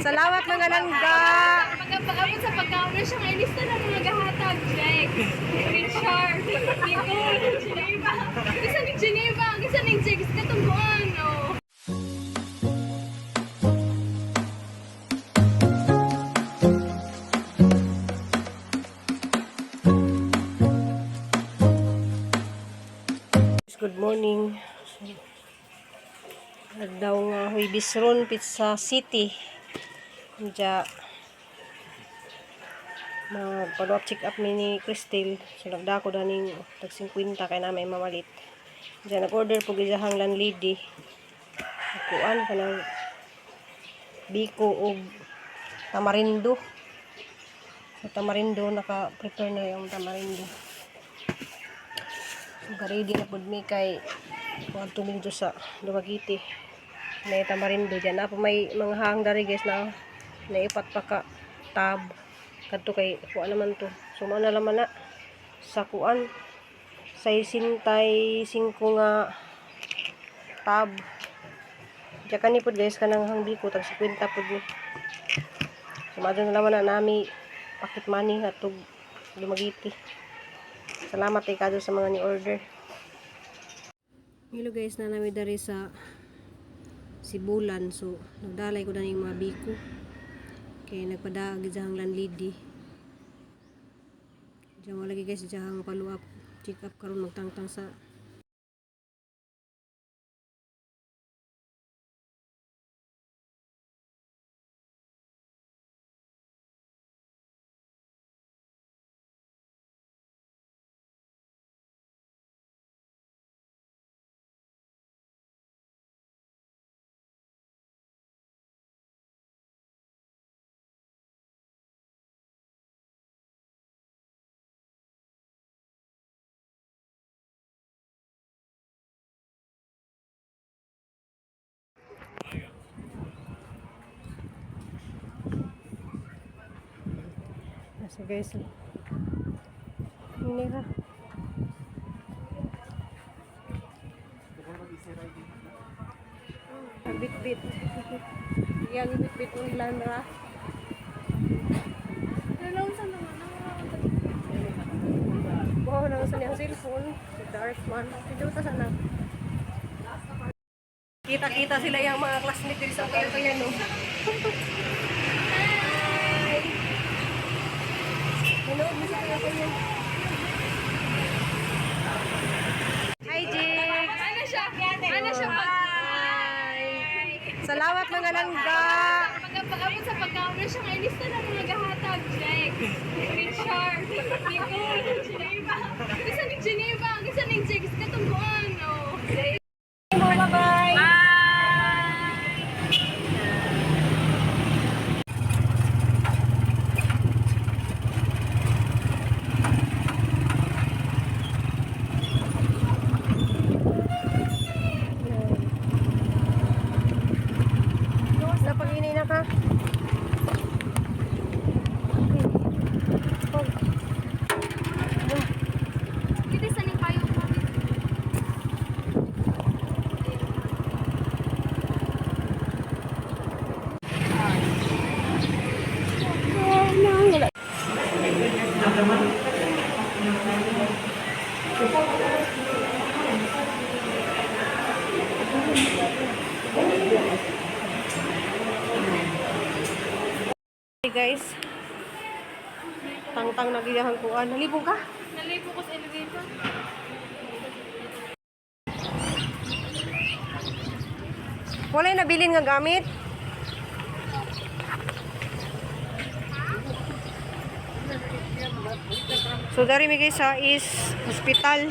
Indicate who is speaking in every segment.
Speaker 1: Salamat mga langga.
Speaker 2: Pagkapagabot sa pagkauna siya, may lista na mga gahatag. Like, Richard, Nicole, Geneva. Isa ni Geneva, isa ni Jigs, katungguan, no?
Speaker 1: Good morning. Daw nga Huibis ron Pizza City. Diya mag-follow up check up ni Crystal. So nagdako na ning tag 50 kay na may mamalit. Diya nag-order po gizahang landlady. Kuan ka ng biko o tamarindo. Sa tamarindo naka-prepare na yung tamarindo. Ready na pud mi kay kuan tumingdo sa Dumaguete. May tamarindo diyan na po may mga hang dari guys na naipat pa ka tab kadto kay kuan naman to. So mao na laman na sa kuan 65 nga tab. Diya kani pud guys kanang hang biko tag 50 pud ni. So mao na laman na nami pocket money atog Dumaguete. Salamat kay kado sa mga ni order. Hello guys, na namin dari sa Sibulan. So nagdalay ko na yung mga biko. Kaya nagpadaag diyang landlady. Diyan mo lagi guys diyang follow up, check up karon magtangtang sa so guys, ini ka bit-bit yan bit-bit ulan ra
Speaker 2: Nalawsan naman
Speaker 1: wow nang sa niyang cellphone si dark man dito ta sana kita-kita sila yung mga classmate dito sa kaya no. Hello, bisa kaya kayo. Hi, Jig!
Speaker 2: Ano siya? Ano siya?
Speaker 1: Salamat mga langga!
Speaker 2: Pagkapagabot sa pagkauna siya, may lista na mga gahatag. Like, Richard, Nicole, Geneva. Isa ni Geneva, isa ni Jigs, katungguan, no?
Speaker 1: Bye-bye! Napag-inay na ka?
Speaker 2: Kita sa ning payo ko.
Speaker 1: Hey guys, tang-tang nagiyahang kuan. Nalibong ka?
Speaker 2: Nalipo ko sa elevator.
Speaker 1: Walay nabilin nga gamit. So dari mi guys sa is hospital.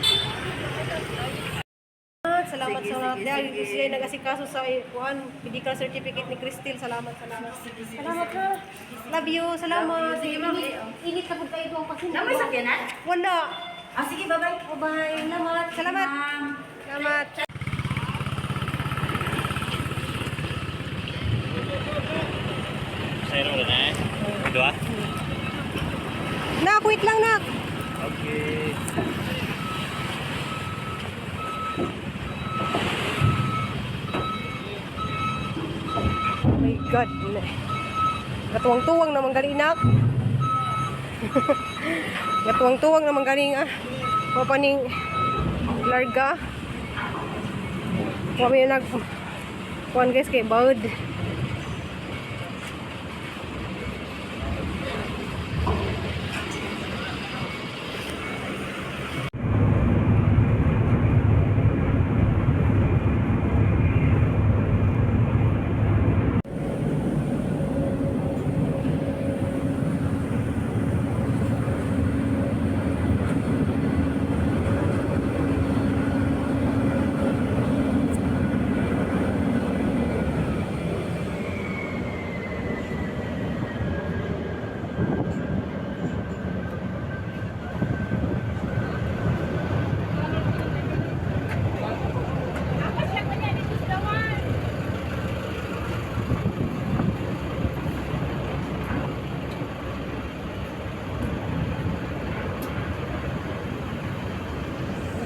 Speaker 1: Salamat sa dahil siya nag-asikaso sa kuan medical certificate ni Crystal. Salamat. Salamat ka. Love you. Salamat. Sige ma'am. Init ka pud kayo ang pasin.
Speaker 3: Namay sakyanan?
Speaker 1: Wala.
Speaker 3: Ah, sige, bye-bye.
Speaker 1: Bye. Salamat. Salamat. Salamat.
Speaker 4: Saya udah naik. Dua.
Speaker 1: Nak, wait lang nak.
Speaker 4: Oke.
Speaker 1: Oh my God. Gatuwang-tuwang naman gali inak. Gatuwang-tuwang naman galing papaning larga. Kami nag kuan guys kay baud.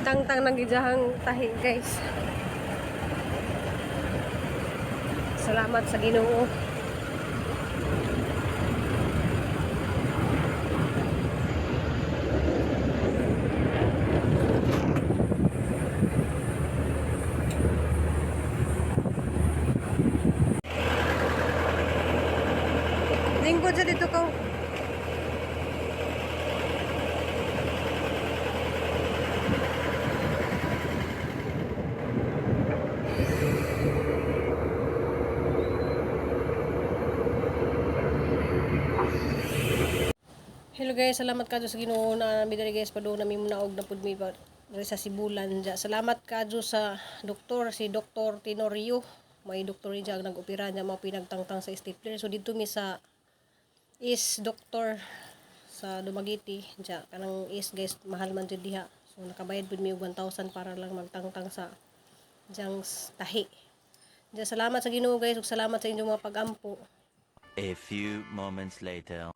Speaker 1: Tang-tang ng gijahang tahi guys. Salamat sa Ginoo. Lingkod sa dito ko. Hello guys, salamat kadyo sa Ginoo na midari guys pado nami munaog na pud mi pa sa Sibulan ja. Salamat kadyo sa doktor si Dr. Tenorio. May doktor niya ang nag-opera niya mao pinagtangtang sa stapler. So dito mi sa is doktor sa Dumaguete ja kanang is guys mahal man jud diha. So nakabayad pud mi og 1,000 para lang magtangtang sa jang tahi. Ja, salamat sa Ginoo guys ug salamat sa inyong mga pag-ampo.
Speaker 3: A few moments later.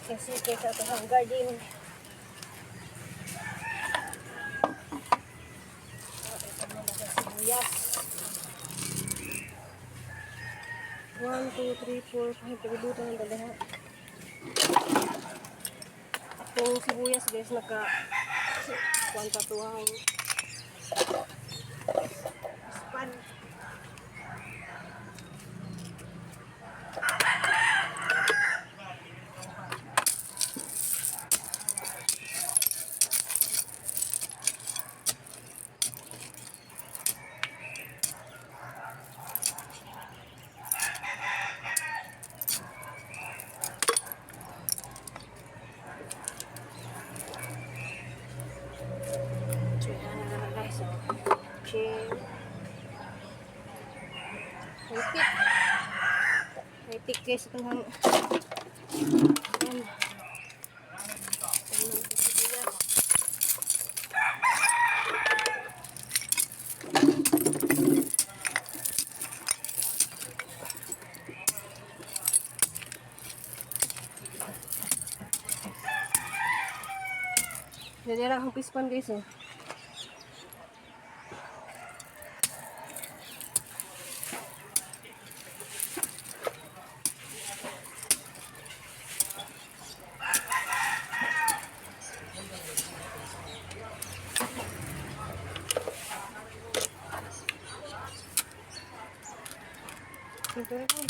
Speaker 1: Kasi kaysa ito ang garden. Sibuyas. 1, 2, 3, 4, 5. Pagbutan ng dalaha. Itong sibuyas guys, naka 1 tuwang. Span. High-tech guys itong hang. Jadi lang ang pispan guys oh. Ito na kung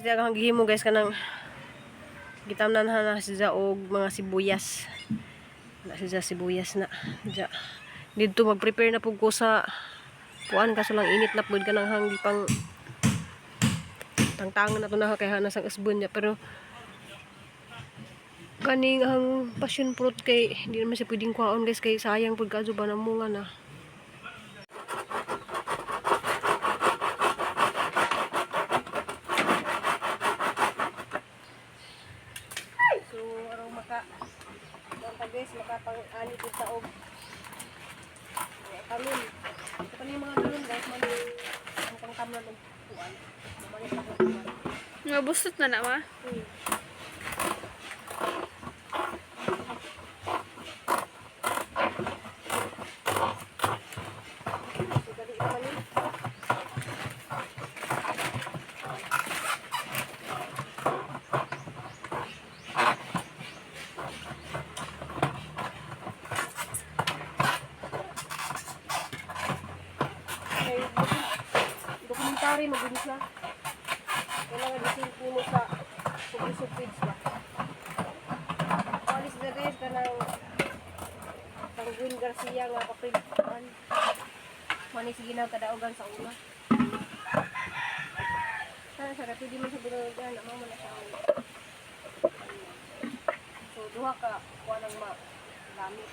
Speaker 1: siya kang gihimo guys kanang gitamnan na siya og mga sibuyas. Na siya sibuyas na. Diya. Dito mag-prepare na pug ko sa kuan kaso lang init na pud kanang hang pang tangtangan na to na kay hanas ang asbon niya pero kaning ang passion fruit kay hindi naman siya pwedeng kuhaon guys kay sayang pud kadto ba namunga na. So arong maka guys makapang-ani pud sa og talon. Ito ni mga talon guys mali ang pangkamlan og kuan. Mali sa kuan.
Speaker 2: Nga bustot na na ma.
Speaker 1: Dokumentary magulis na. Kailangan isin mo sa supid ba. Alis na guys kanang Tanggwin Garcia nga kapilitan. Mani sige na kadaogan sa una. Sana sa pwede mo sa binugan na mo na siya. So duha ka kuha ng gamit.